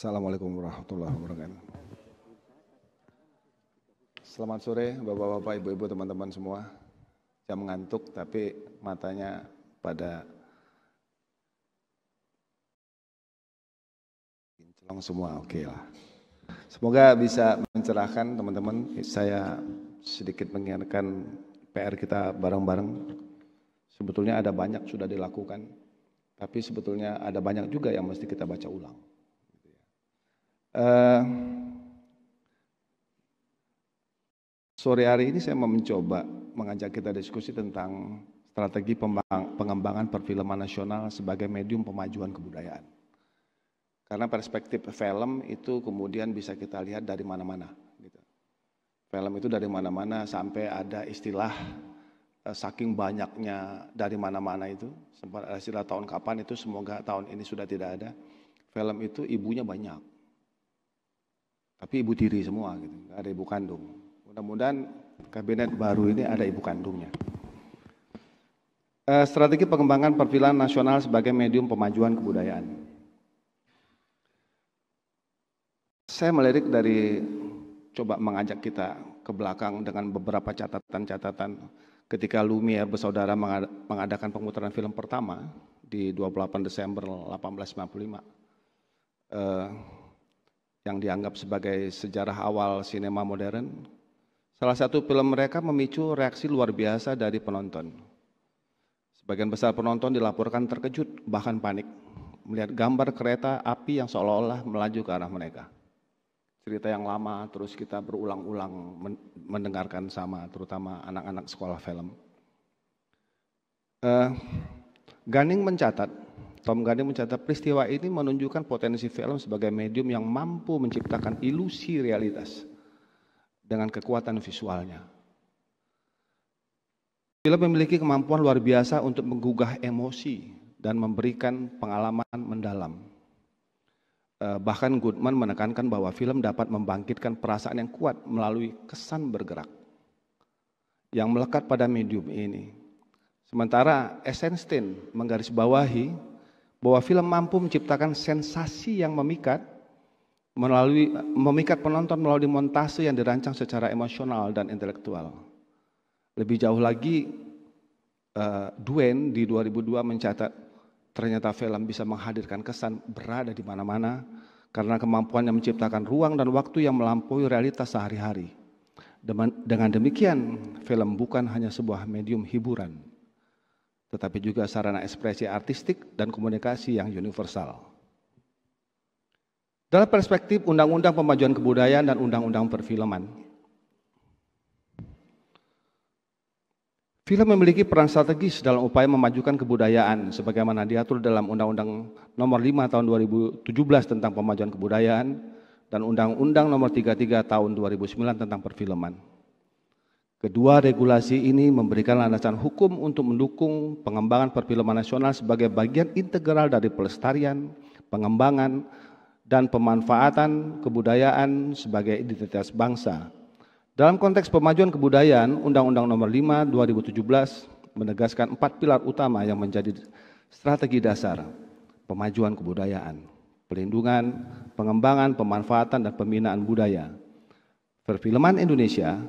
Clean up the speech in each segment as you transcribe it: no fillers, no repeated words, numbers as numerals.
Assalamualaikum warahmatullahi wabarakatuh. Selamat sore Bapak-bapak, Ibu-ibu, teman-teman semua. Saya mengantuk tapi matanya pada kinclong semua, oke lah. Semoga bisa mencerahkan teman-teman. Saya sedikit mengingatkan PR kita bareng-bareng. Sebetulnya ada banyak sudah dilakukan, tapi sebetulnya ada banyak juga yang mesti kita baca ulang. Sore hari ini saya mau mencoba mengajak kita diskusi tentang strategi pengembangan perfilman nasional sebagai medium pemajuan kebudayaan. Karena perspektif film itu kemudian bisa kita lihat dari mana-mana. Gitu. Film itu dari mana-mana sampai ada istilah saking banyaknya dari mana-mana itu. Sempat ada istilah tahun kapan itu, semoga tahun ini sudah tidak ada. Film itu ibunya banyak. Tapi ibu tiri semua gitu, nggak ada ibu kandung. Mudah-mudahan kabinet baru ini ada ibu kandungnya. Strategi pengembangan perfilman nasional sebagai medium pemajuan kebudayaan. Saya melirik dari coba mengajak kita ke belakang dengan beberapa catatan-catatan ketika Lumiere bersaudara mengadakan pemutaran film pertama di 28 Desember 1895. Yang dianggap sebagai sejarah awal sinema modern. Salah satu film mereka memicu reaksi luar biasa dari penonton. Sebagian besar penonton dilaporkan terkejut, bahkan panik, melihat gambar kereta api yang seolah-olah melaju ke arah mereka. Cerita yang lama, terus kita berulang-ulang mendengarkan sama, terutama anak-anak sekolah film. Tom Gunning mencatat peristiwa ini menunjukkan potensi film sebagai medium yang mampu menciptakan ilusi realitas dengan kekuatan visualnya. Film memiliki kemampuan luar biasa untuk menggugah emosi dan memberikan pengalaman mendalam. Bahkan Goodman menekankan bahwa film dapat membangkitkan perasaan yang kuat melalui kesan bergerak yang melekat pada medium ini. Sementara Eisenstein menggarisbawahi bahwa film mampu menciptakan sensasi yang memikat penonton melalui montase yang dirancang secara emosional dan intelektual. Lebih jauh lagi, Duane di 2002 mencatat ternyata film bisa menghadirkan kesan berada di mana-mana karena kemampuannya menciptakan ruang dan waktu yang melampaui realitas sehari-hari. Dengan demikian, film bukan hanya sebuah medium hiburan, tetapi juga sarana ekspresi artistik dan komunikasi yang universal. Dalam perspektif Undang-Undang Pemajuan Kebudayaan dan Undang-Undang Perfilman, film memiliki peran strategis dalam upaya memajukan kebudayaan sebagaimana diatur dalam Undang-Undang Nomor 5 Tahun 2017 tentang Pemajuan Kebudayaan dan Undang-Undang Nomor 33 Tahun 2009 tentang Perfilman. Kedua regulasi ini memberikan landasan hukum untuk mendukung pengembangan perfilman nasional sebagai bagian integral dari pelestarian, pengembangan, dan pemanfaatan kebudayaan sebagai identitas bangsa. Dalam konteks pemajuan kebudayaan, Undang-Undang Nomor 5 2017 menegaskan 4 pilar utama yang menjadi strategi dasar pemajuan kebudayaan: pelindungan, pengembangan, pemanfaatan, dan pembinaan budaya. Perfilman Indonesia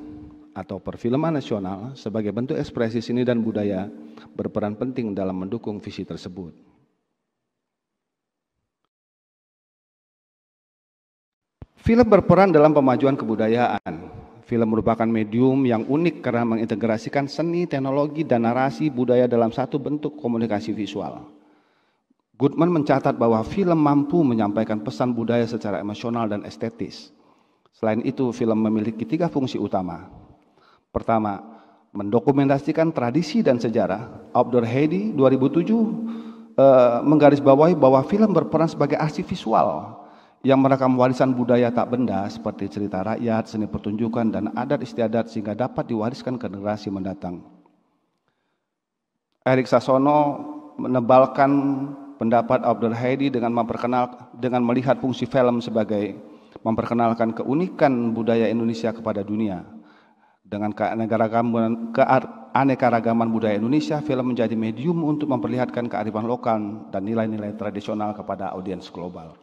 atau perfilman nasional sebagai bentuk ekspresi seni dan budaya berperan penting dalam mendukung visi tersebut. Film berperan dalam pemajuan kebudayaan. Film merupakan medium yang unik karena mengintegrasikan seni, teknologi, dan narasi budaya dalam satu bentuk komunikasi visual. Goodman mencatat bahwa film mampu menyampaikan pesan budaya secara emosional dan estetis. Selain itu, film memiliki 3 fungsi utama. Pertama, mendokumentasikan tradisi dan sejarah. Outdoor Heidi 2007 menggarisbawahi bahwa film berperan sebagai arsip visual yang merekam warisan budaya tak benda seperti cerita rakyat, seni pertunjukan, dan adat istiadat sehingga dapat diwariskan ke generasi mendatang. Erik Sasono menebalkan pendapat Outdoor Heidi dengan melihat fungsi film sebagai memperkenalkan keunikan budaya Indonesia kepada dunia. Dengan keanekaragaman budaya Indonesia, film menjadi medium untuk memperlihatkan kearifan lokal dan nilai-nilai tradisional kepada audiens global.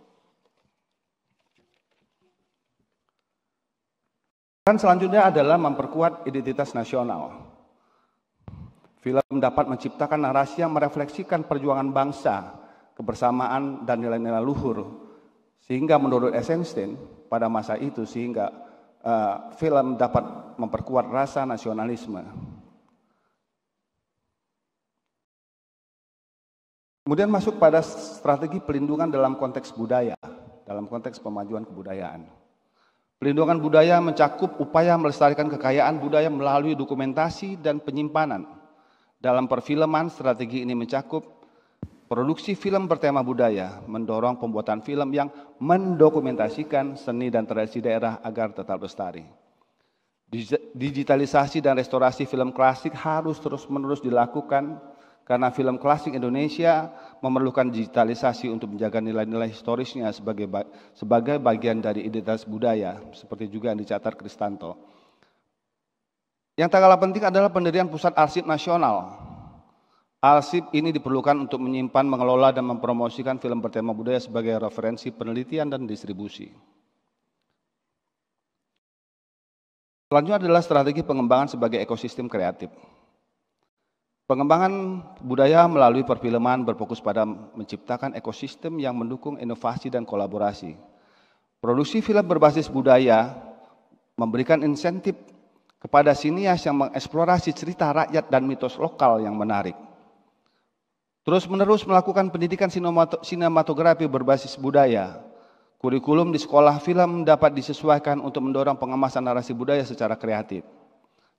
Dan selanjutnya adalah memperkuat identitas nasional. Film dapat menciptakan narasi yang merefleksikan perjuangan bangsa, kebersamaan, dan nilai-nilai luhur. Sehingga menurut Eisenstein pada masa itu, film dapat memperkuat rasa nasionalisme. Kemudian masuk pada strategi pelindungan dalam konteks budaya, dalam konteks pemajuan kebudayaan. Pelindungan budaya mencakup upaya melestarikan kekayaan budaya melalui dokumentasi dan penyimpanan. Dalam perfilman, strategi ini mencakup produksi film bertema budaya, mendorong pembuatan film yang mendokumentasikan seni dan tradisi daerah agar tetap lestari. Digitalisasi dan restorasi film klasik harus terus-menerus dilakukan karena film klasik Indonesia memerlukan digitalisasi untuk menjaga nilai-nilai historisnya sebagai bagian dari identitas budaya, seperti juga yang dicatat Kristanto. Yang tak kalah penting adalah pendirian Pusat Arsip Nasional. Arsip ini diperlukan untuk menyimpan, mengelola, dan mempromosikan film bertema budaya sebagai referensi penelitian dan distribusi. Selanjutnya adalah strategi pengembangan sebagai ekosistem kreatif. Pengembangan budaya melalui perfilman berfokus pada menciptakan ekosistem yang mendukung inovasi dan kolaborasi. Produksi film berbasis budaya memberikan insentif kepada sinias yang mengeksplorasi cerita rakyat dan mitos lokal yang menarik. Terus-menerus melakukan pendidikan sinematografi berbasis budaya. Kurikulum di sekolah film dapat disesuaikan untuk mendorong pengemasan narasi budaya secara kreatif.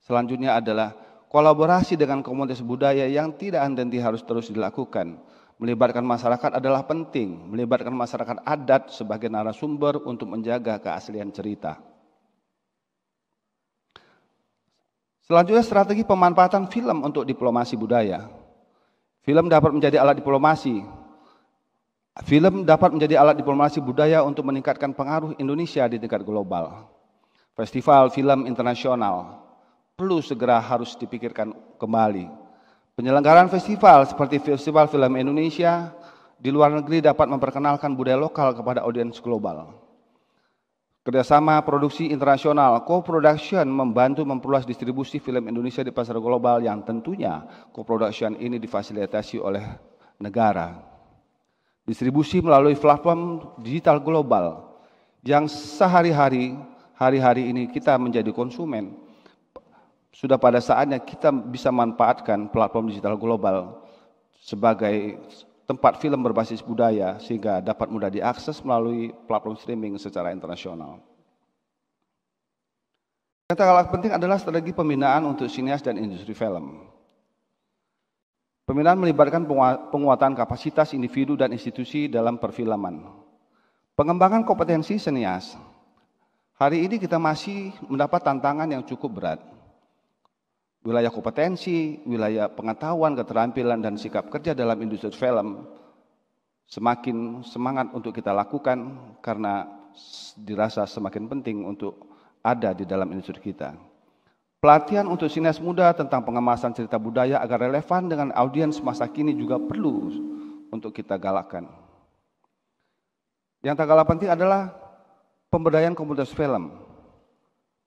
Selanjutnya adalah kolaborasi dengan komunitas budaya yang tidak henti harus terus dilakukan. Melibatkan masyarakat adalah penting, melibatkan masyarakat adat sebagai narasumber untuk menjaga keaslian cerita. Selanjutnya strategi pemanfaatan film untuk diplomasi budaya. Film dapat menjadi alat diplomasi. Film dapat menjadi alat diplomasi budaya untuk meningkatkan pengaruh Indonesia di tingkat global. Festival film internasional perlu segera harus dipikirkan kembali. Penyelenggaraan festival seperti Festival Film Indonesia di luar negeri dapat memperkenalkan budaya lokal kepada audiens global. Kerjasama produksi internasional, co-production membantu memperluas distribusi film Indonesia di pasar global yang tentunya co-production ini difasilitasi oleh negara. Distribusi melalui platform digital global yang hari-hari ini kita menjadi konsumen. Sudah pada saatnya kita bisa manfaatkan platform digital global sebagai tempat film berbasis budaya sehingga dapat mudah diakses melalui platform streaming secara internasional. Yang tak kalah penting adalah strategi pembinaan untuk sinias dan industri film. Pembinaan melibatkan penguatan kapasitas individu dan institusi dalam perfilman. Pengembangan kompetensi sinias. Hari ini kita masih mendapat tantangan yang cukup berat. Wilayah kompetensi, wilayah pengetahuan, keterampilan, dan sikap kerja dalam industri film semakin semangat untuk kita lakukan karena dirasa semakin penting untuk ada di dalam industri kita. Pelatihan untuk sinias muda tentang pengemasan cerita budaya agar relevan dengan audiens masa kini juga perlu untuk kita galakkan. Yang tak kalah penting adalah pemberdayaan komunitas film.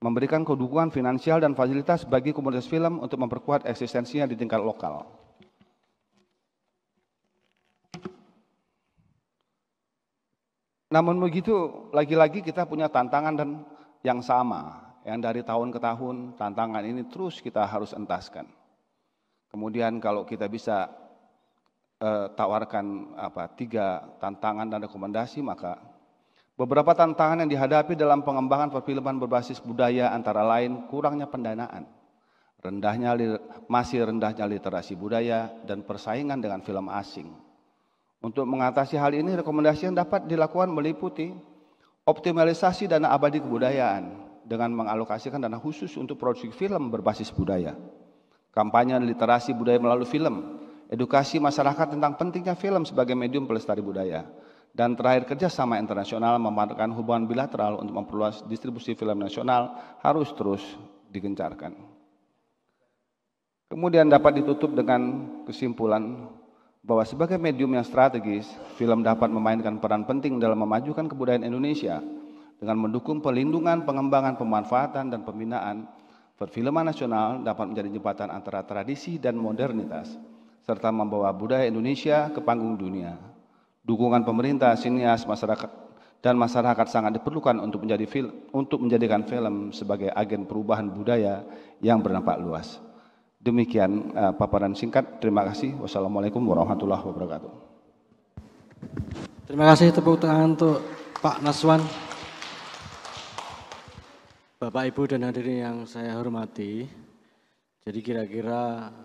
Memberikan dukungan finansial dan fasilitas bagi komunitas film untuk memperkuat eksistensinya di tingkat lokal. Namun begitu, lagi-lagi kita punya tantangan dan yang sama, yang dari tahun ke tahun tantangan ini terus kita harus entaskan. Kemudian kalau kita bisa tawarkan 3 tantangan dan rekomendasi, maka beberapa tantangan yang dihadapi dalam pengembangan perfilman berbasis budaya antara lain kurangnya pendanaan, masih rendahnya literasi budaya, dan persaingan dengan film asing. Untuk mengatasi hal ini, rekomendasi yang dapat dilakukan meliputi optimalisasi dana abadi kebudayaan dengan mengalokasikan dana khusus untuk produksi film berbasis budaya, kampanye literasi budaya melalui film, edukasi masyarakat tentang pentingnya film sebagai medium pelestari budaya, dan terakhir kerjasama internasional memanfaatkan hubungan bilateral untuk memperluas distribusi film nasional harus terus digencarkan. Kemudian dapat ditutup dengan kesimpulan bahwa sebagai medium yang strategis, film dapat memainkan peran penting dalam memajukan kebudayaan Indonesia dengan mendukung pelindungan, pengembangan, pemanfaatan, dan pembinaan perfilman nasional dapat menjadi jembatan antara tradisi dan modernitas, serta membawa budaya Indonesia ke panggung dunia. Dukungan pemerintah, sinias, masyarakat, dan masyarakat sangat diperlukan untuk menjadikan film sebagai agen perubahan budaya yang berdampak luas. Demikian paparan singkat. Terima kasih. Wassalamualaikum warahmatullahi wabarakatuh. Terima kasih, tepuk tangan untuk Pak Naswan. Bapak, Ibu, dan hadirin yang saya hormati, jadi kira-kira